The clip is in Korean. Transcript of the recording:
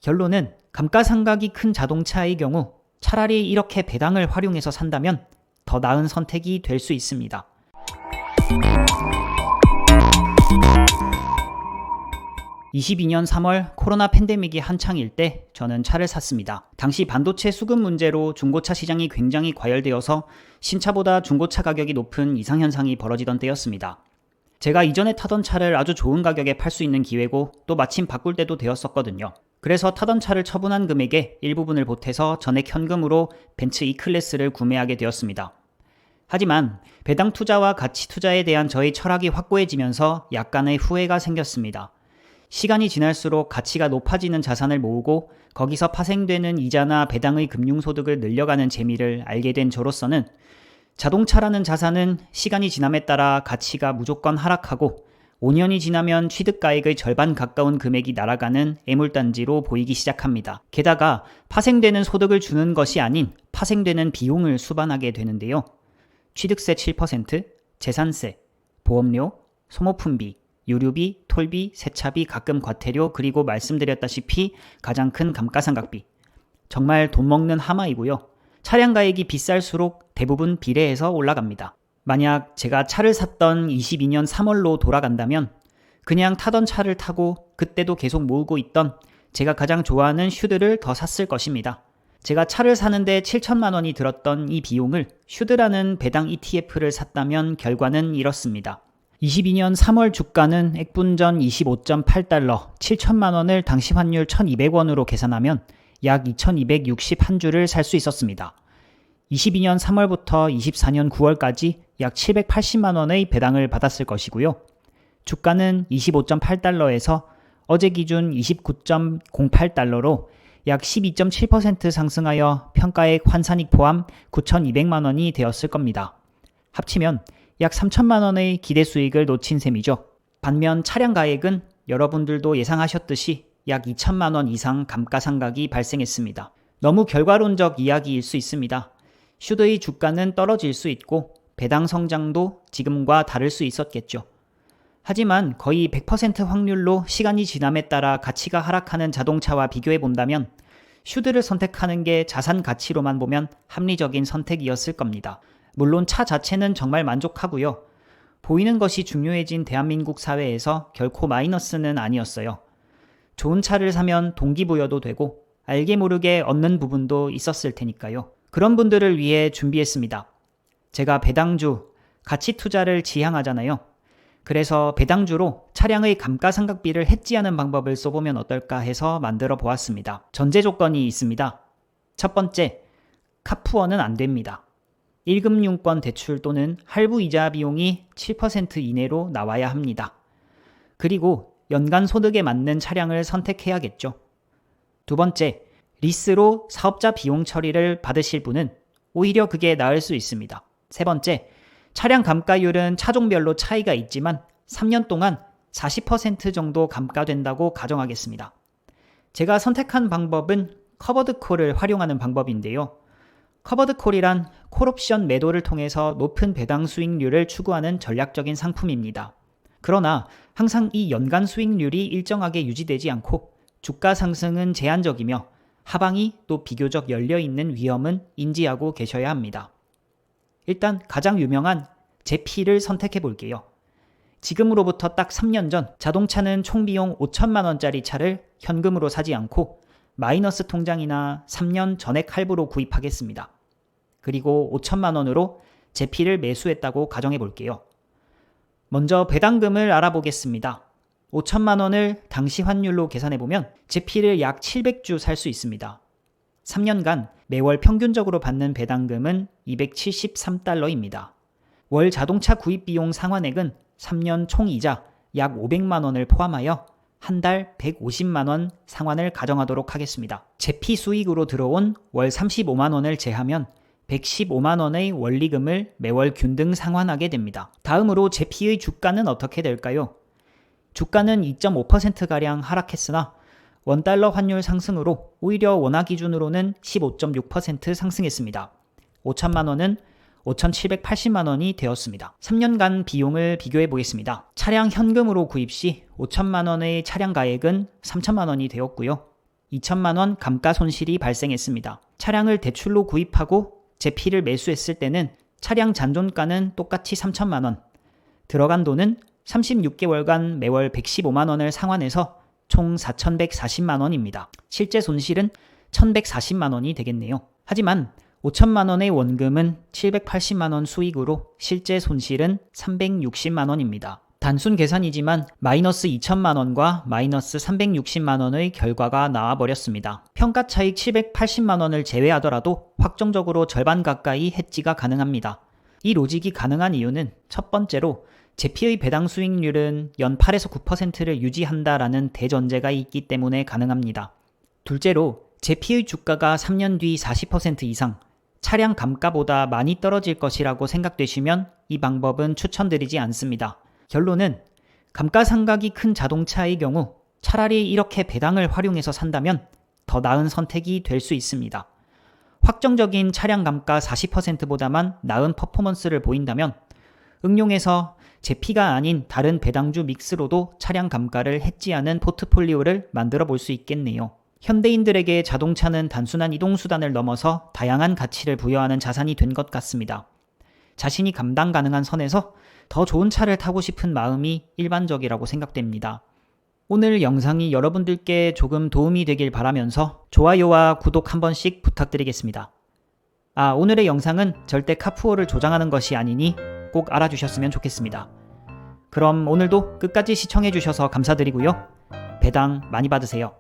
결론은 감가상각이 큰 자동차의 경우 차라리 이렇게 배당을 활용해서 산다면 더 나은 선택이 될 수 있습니다. 2022년 3월 코로나 팬데믹이 한창일 때 저는 차를 샀습니다. 당시 반도체 수급 문제로 중고차 시장이 굉장히 과열되어서 신차보다 중고차 가격이 높은 이상현상이 벌어지던 때였습니다. 제가 이전에 타던 차를 아주 좋은 가격에 팔 수 있는 기회고 또 마침 바꿀 때도 되었었거든요. 그래서 타던 차를 처분한 금액의 일부분을 보태서 전액 현금으로 벤츠 E클래스를 구매하게 되었습니다. 하지만 배당 투자와 가치 투자에 대한 저의 철학이 확고해지면서 약간의 후회가 생겼습니다. 시간이 지날수록 가치가 높아지는 자산을 모으고 거기서 파생되는 이자나 배당의 금융소득을 늘려가는 재미를 알게 된 저로서는 자동차라는 자산은 시간이 지남에 따라 가치가 무조건 하락하고 5년이 지나면 취득가액의 절반 가까운 금액이 날아가는 애물단지로 보이기 시작합니다. 게다가 파생되는 소득을 주는 것이 아닌 파생되는 비용을 수반하게 되는데요. 취득세 7%, 재산세, 보험료, 소모품비, 유류비, 톨비, 세차비, 가끔 과태료, 그리고 말씀드렸다시피 가장 큰 감가상각비. 정말 돈 먹는 하마이고요. 차량 가액이 비쌀수록 대부분 비례해서 올라갑니다. 만약 제가 차를 샀던 22년 3월로 돌아간다면 그냥 타던 차를 타고 그때도 계속 모으고 있던 제가 가장 좋아하는 슈드를 더 샀을 것입니다. 제가 차를 사는데 7천만 원이 들었던 이 비용을 슈드라는 배당 ETF를 샀다면 결과는 이렇습니다. 22년 3월 주가는 액분전 25.8달러, 7천만 원을 당시 환율 1,200원으로 계산하면 약 2,261주를 살 수 있었습니다. 22년 3월부터 24년 9월까지 약 780만 원의 배당을 받았을 것이고요. 주가는 25.8달러에서 어제 기준 29.08달러로 약 12.7% 상승하여 평가액 환산익 포함 9,200만 원이 되었을 겁니다. 합치면 약 3천만 원의 기대 수익을 놓친 셈이죠. 반면 차량 가액은 여러분들도 예상하셨듯이 약 2천만 원 이상 감가상각이 발생했습니다. 너무 결과론적 이야기일 수 있습니다. 슈드의 주가는 떨어질 수 있고 배당 성장도 지금과 다를 수 있었겠죠. 하지만 거의 100% 확률로 시간이 지남에 따라 가치가 하락하는 자동차와 비교해 본다면 슈드를 선택하는 게 자산 가치로만 보면 합리적인 선택이었을 겁니다. 물론 차 자체는 정말 만족하고요. 보이는 것이 중요해진 대한민국 사회에서 결코 마이너스는 아니었어요. 좋은 차를 사면 동기부여도 되고 알게 모르게 얻는 부분도 있었을 테니까요. 그런 분들을 위해 준비했습니다. 제가 배당주, 가치 투자를 지향하잖아요. 그래서 배당주로 차량의 감가상각비를 해지하는 방법을 써보면 어떨까 해서 만들어 보았습니다. 전제 조건이 있습니다. 첫 번째, 카푸어는 안 됩니다. 1금융권 대출 또는 할부 이자 비용이 7% 이내로 나와야 합니다. 그리고 연간 소득에 맞는 차량을 선택해야겠죠. 두 번째, 리스로 사업자 비용 처리를 받으실 분은 오히려 그게 나을 수 있습니다. 세 번째, 차량 감가율은 차종별로 차이가 있지만 3년 동안 40% 정도 감가된다고 가정하겠습니다. 제가 선택한 방법은 커버드콜을 활용하는 방법인데요. 커버드콜이란 콜옵션 매도를 통해서 높은 배당 수익률을 추구하는 전략적인 상품입니다. 그러나 항상 이 연간 수익률이 일정하게 유지되지 않고 주가 상승은 제한적이며 하방이 또 비교적 열려있는 위험은 인지하고 계셔야 합니다. 일단 가장 유명한 제피를 선택해 볼게요. 지금으로부터 딱 3년 전 자동차는 총비용 5천만 원짜리 차를 현금으로 사지 않고 마이너스 통장이나 3년 전액 할부로 구입하겠습니다. 그리고 5천만 원으로 제피를 매수했다고 가정해 볼게요. 먼저 배당금을 알아보겠습니다. 5천만 원을 당시 환율로 계산해 보면 제피를 약 700주 살 수 있습니다. 3년간 매월 평균적으로 받는 배당금은 273달러입니다. 월 자동차 구입 비용 상환액은 3년 총이자 약 500만 원을 포함하여 한 달 150만 원 상환을 가정하도록 하겠습니다. 제피 수익으로 들어온 월 35만 원을 제하면 115만 원의 원리금을 매월 균등 상환하게 됩니다. 다음으로 제피의 주가는 어떻게 될까요? 주가는 2.5%가량 하락했으나 원달러 환율 상승으로 오히려 원화 기준으로는 15.6% 상승했습니다. 5천만 원은 5,780만 원이 되었습니다. 3년간 비용을 비교해 보겠습니다. 차량 현금으로 구입 시 5천만 원의 차량 가액은 3천만 원이 되었고요. 2천만 원 감가 손실이 발생했습니다. 차량을 대출로 구입하고 제피를 매수했을 때는 차량 잔존가는 똑같이 3천만 원, 들어간 돈은 36개월간 매월 115만 원을 상환해서 총 4,140만 원입니다. 실제 손실은 1,140만 원이 되겠네요. 하지만 5천만 원의 원금은 780만 원 수익으로 실제 손실은 360만 원입니다. 단순 계산이지만 마이너스 2천만 원과 마이너스 360만 원의 결과가 나와버렸습니다. 평가 차익 780만 원을 제외하더라도 확정적으로 절반 가까이 해지가 가능합니다. 이 로직이 가능한 이유는 첫 번째로 제피의 배당 수익률은 연 8에서 9%를 유지한다라는 대전제가 있기 때문에 가능합니다. 둘째로 제피의 주가가 3년 뒤 40% 이상 차량 감가보다 많이 떨어질 것이라고 생각되시면 이 방법은 추천드리지 않습니다. 결론은 감가상각이 큰 자동차의 경우 차라리 이렇게 배당을 활용해서 산다면 더 나은 선택이 될 수 있습니다. 확정적인 차량 감가 40%보다만 나은 퍼포먼스를 보인다면 응용해서 제피가 아닌 다른 배당주 믹스로도 차량 감가를 해지하는 포트폴리오를 만들어 볼 수 있겠네요. 현대인들에게 자동차는 단순한 이동수단을 넘어서 다양한 가치를 부여하는 자산이 된 것 같습니다. 자신이 감당 가능한 선에서 더 좋은 차를 타고 싶은 마음이 일반적이라고 생각됩니다. 오늘 영상이 여러분들께 조금 도움이 되길 바라면서 좋아요와 구독 한 번씩 부탁드리겠습니다. 오늘의 영상은 절대 카푸어를 조장하는 것이 아니니 꼭 알아주셨으면 좋겠습니다. 그럼 오늘도 끝까지 시청해주셔서 감사드리고요. 배당 많이 받으세요.